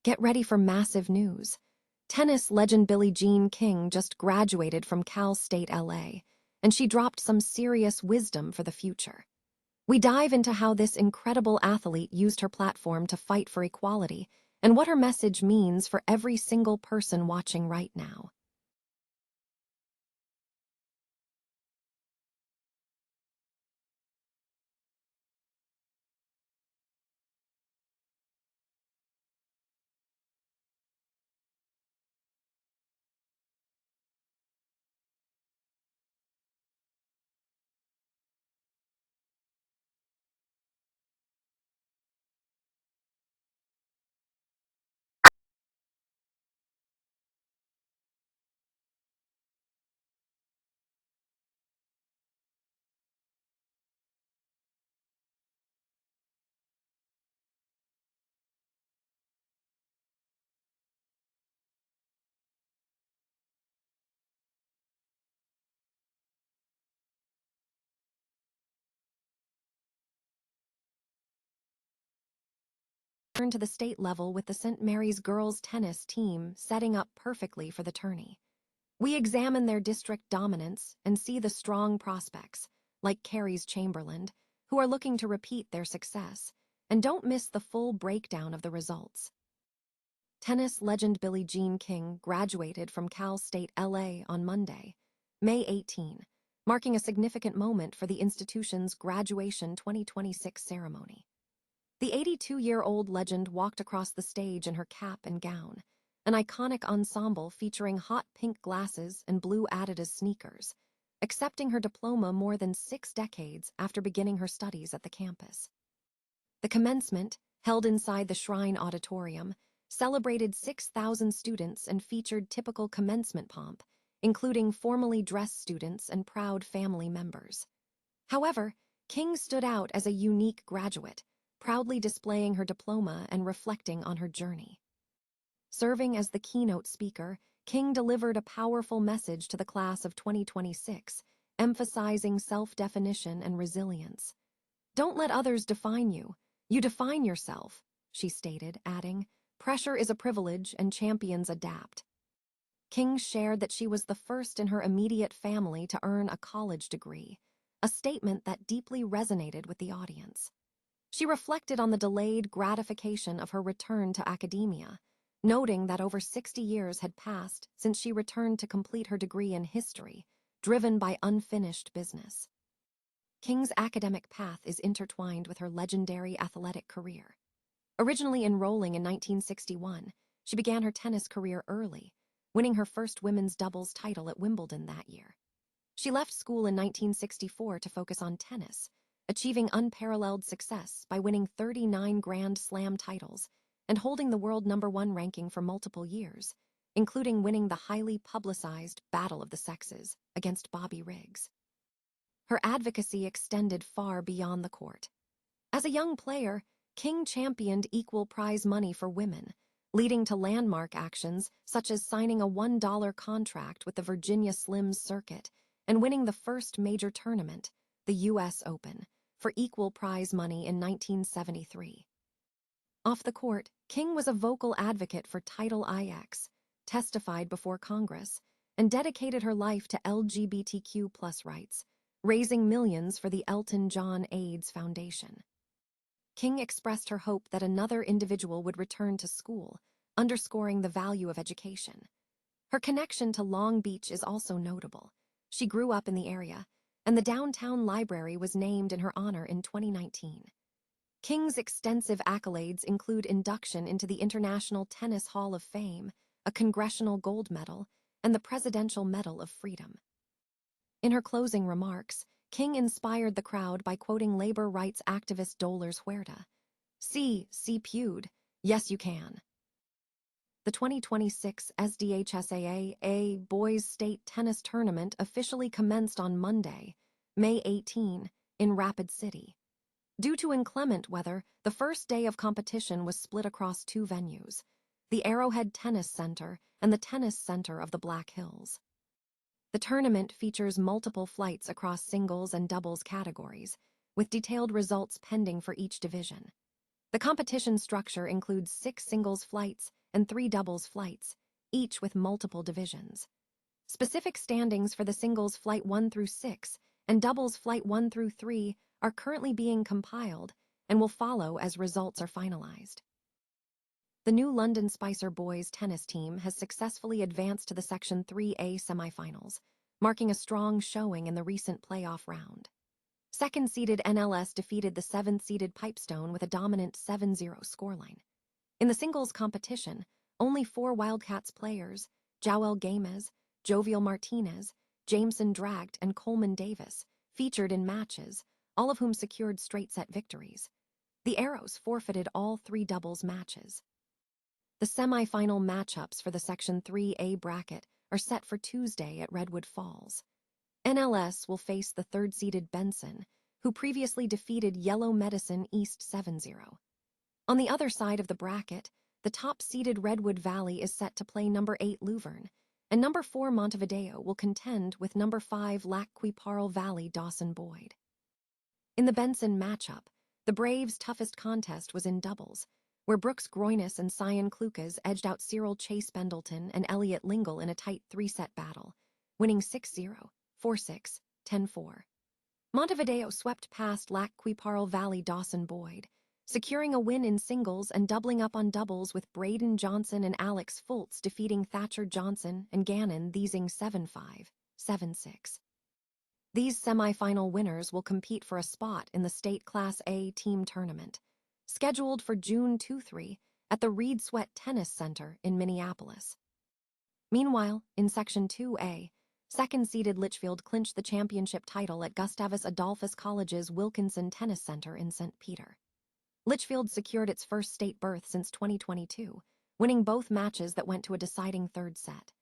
Get ready for massive news. Tennis legend Billie Jean King just graduated from Cal State LA, and she dropped some serious wisdom for the future. We dive into how this incredible athlete used her platform to fight for equality and what her message means for every single person watching right now. To the state level with the St. Mary's girls tennis team setting up perfectly for the tourney. We examine their district dominance and see the strong prospects, like Carrie's Chamberlain, who are looking to repeat their success, and don't miss the full breakdown of the results. Tennis legend Billie Jean King graduated from Cal State LA on Monday, May 18, marking a significant moment for the institution's graduation 2026 ceremony. The 82-year-old legend walked across the stage in her cap and gown, an iconic ensemble featuring hot pink glasses and blue Adidas sneakers, accepting her diploma more than 6 decades after beginning her studies at the campus. The commencement, held inside the Shrine Auditorium, celebrated 6,000 students and featured typical commencement pomp, including formally dressed students and proud family members. However, King stood out as a unique graduate, proudly displaying her diploma and reflecting on her journey. Serving as the keynote speaker, King delivered a powerful message to the class of 2026, emphasizing self-definition and resilience. "Don't let others define you. You define yourself," she stated, adding, "Pressure is a privilege and champions adapt." King shared that she was the first in her immediate family to earn a college degree, a statement that deeply resonated with the audience. She reflected on the delayed gratification of her return to academia, noting that over 60 years had passed since she returned to complete her degree in history, driven by unfinished business. King's academic path is intertwined with her legendary athletic career. Originally enrolling in 1961, she began her tennis career early, winning her first women's doubles title at Wimbledon that year. She left school in 1964 to focus on tennis, achieving unparalleled success by winning 39 Grand Slam titles and holding the world #1 ranking for multiple years, including winning the highly publicized Battle of the Sexes against Bobby Riggs. Her advocacy extended far beyond the court. As a young player, King championed equal prize money for women, leading to landmark actions such as signing a $1 contract with the Virginia Slims circuit and winning the first major tournament, the U.S. Open, for equal prize money in 1973. Off the court, King was a vocal advocate for Title IX, testified before Congress, and dedicated her life to LGBTQ+ rights, raising millions for the Elton John AIDS Foundation. King expressed her hope that another individual would return to school, underscoring the value of education. Her connection to Long Beach is also notable. She grew up in the area, and the downtown library was named in her honor in 2019. King's extensive accolades include induction into the International Tennis Hall of Fame, a Congressional Gold Medal, and the Presidential Medal of Freedom. In her closing remarks, King inspired the crowd by quoting labor rights activist Dolores Huerta. See Pewd, yes you can." The 2026 SDHSAA Boys State Tennis Tournament officially commenced on Monday, May 18, in Rapid City. Due to inclement weather, the first day of competition was split across 2 venues, the Arrowhead Tennis Center and the Tennis Center of the Black Hills. The tournament features multiple flights across singles and doubles categories, with detailed results pending for each division. The competition structure includes 6 singles flights and 3 doubles flights, each with multiple divisions. Specific standings for the singles flight 1 through 6 and doubles flight 1 through 3 are currently being compiled and will follow as results are finalized. The new London Spicer boys tennis team has successfully advanced to the Section 3A semifinals, marking a strong showing in the recent playoff round. Second-seeded NLS defeated the 7th-seeded Pipestone with a dominant 7-0 scoreline. In the singles competition, only 4 Wildcats players, Joel Gamez, Jovial Martinez, Jameson Dragt, and Coleman Davis, featured in matches, all of whom secured straight-set victories. The Arrows forfeited all 3 doubles matches. The semi-final matchups for the Section 3A bracket are set for Tuesday at Redwood Falls. NLS will face the 3rd-seeded Benson, who previously defeated Yellow Medicine East 7-0. On the other side of the bracket, the top-seeded Redwood Valley is set to play number 8 Luverne, and number 4 Montevideo will contend with number 5 Lac Qui Parle Valley Dawson Boyd. In the Benson matchup, the Braves' toughest contest was in doubles, where Brooks Groinus and Cyan Klukas edged out Cyril Chase Bendleton and Elliot Lingle in a tight 3-set battle, winning 6-0, 4-6, 10-4. Montevideo swept past Lac Qui Parle Valley Dawson Boyd, securing a win in singles and doubling up on doubles with Braden Johnson and Alex Fultz defeating Thatcher Johnson and Gannon Thiesing 7-5, 7-6. These semifinal winners will compete for a spot in the state Class A team tournament, scheduled for June 2-3 at the Reed Sweat Tennis Center in Minneapolis. Meanwhile, in Section 2A, second-seeded Litchfield clinched the championship title at Gustavus Adolphus College's Wilkinson Tennis Center in St. Peter. Litchfield secured its first state berth since 2022, winning both matches that went to a deciding 3rd set.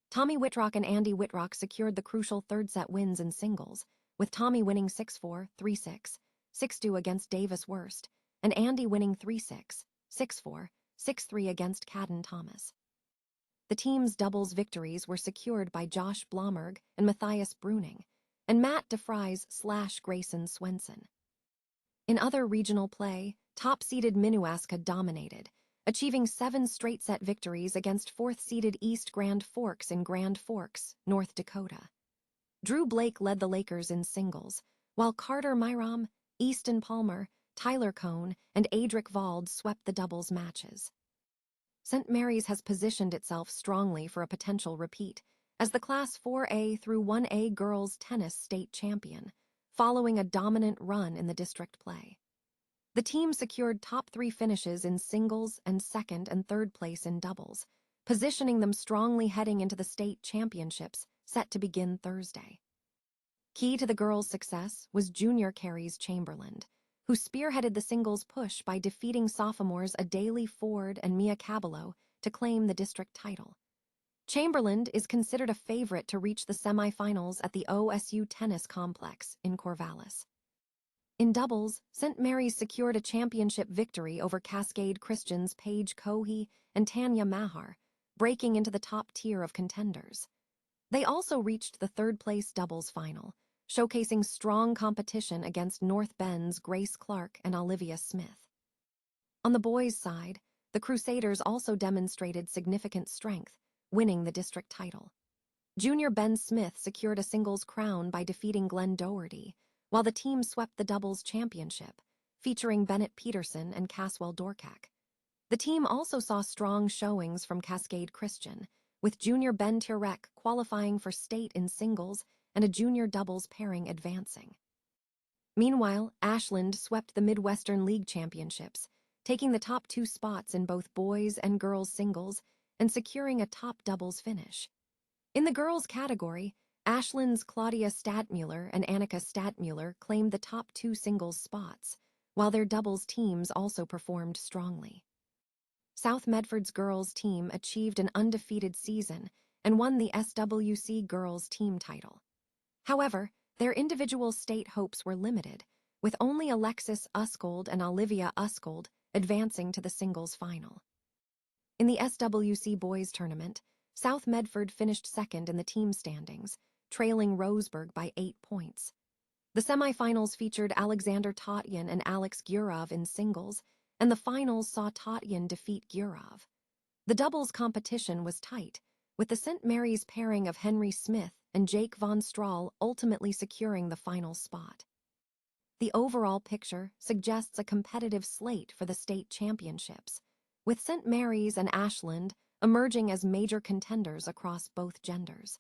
Tommy Whitrock and Andy Whitrock secured the crucial 3rd set wins in singles, with Tommy winning 6-4, 3-6, 6-2 against Davis Wurst, and Andy winning 3-6, 6-4, 6-3 against Cadden Thomas. The team's doubles victories were secured by Josh Blomberg and Matthias Bruning, and Matt DeFries/Grayson Swenson. In other regional play, top-seeded Minnewaska dominated, achieving 7 straight-set victories against 4th-seeded East Grand Forks in Grand Forks, North Dakota. Drew Blake led the Lakers in singles, while Carter Myrom, Easton Palmer, Tyler Cohn, and Adric Vald swept the doubles matches. St. Mary's has positioned itself strongly for a potential repeat as the Class 4A through 1A girls tennis state champion, following a dominant run in the district play. The team secured top 3 finishes in singles and 2nd and 3rd place in doubles, positioning them strongly heading into the state championships set to begin Thursday. Key to the girls' success was junior Carries Chamberlain, who spearheaded the singles push by defeating sophomores Adalie Ford and Mia Cabello to claim the district title. Chamberlain is considered a favorite to reach the semifinals at the OSU Tennis Complex in Corvallis. In doubles, St. Mary's secured a championship victory over Cascade Christian's Paige Cohey and Tanya Mahar, breaking into the top tier of contenders. They also reached the 3rd-place doubles final, showcasing strong competition against North Bend's Grace Clark and Olivia Smith. On the boys' side, the Crusaders also demonstrated significant strength, winning the district title. Junior Ben Smith secured a singles crown by defeating Glenn Doherty, while the team swept the doubles championship, featuring Bennett Peterson and Caswell Dorkak. The team also saw strong showings from Cascade Christian, with junior Ben Tirek qualifying for state in singles and a junior doubles pairing advancing. Meanwhile, Ashland swept the Midwestern League Championships, taking the top 2 spots in both boys and girls singles and securing a top doubles finish. In the girls category, Ashland's Claudia Stadtmuller and Annika Stadtmuller claimed the top 2 singles spots, while their doubles teams also performed strongly. South Medford's girls team achieved an undefeated season and won the SWC girls team title. However, their individual state hopes were limited, with only Alexis Uskold and Olivia Uskold advancing to the singles final. In the SWC Boys Tournament, South Medford finished 2nd in the team standings, trailing Roseburg by 8 points. The semifinals featured Alexander Totyan and Alex Gurov in singles, and the finals saw Tatyan defeat Gurov. The doubles competition was tight, with the St. Mary's pairing of Henry Smith and Jake von Strahl ultimately securing the final spot. The overall picture suggests a competitive slate for the state championships, with St. Mary's and Ashland emerging as major contenders across both genders.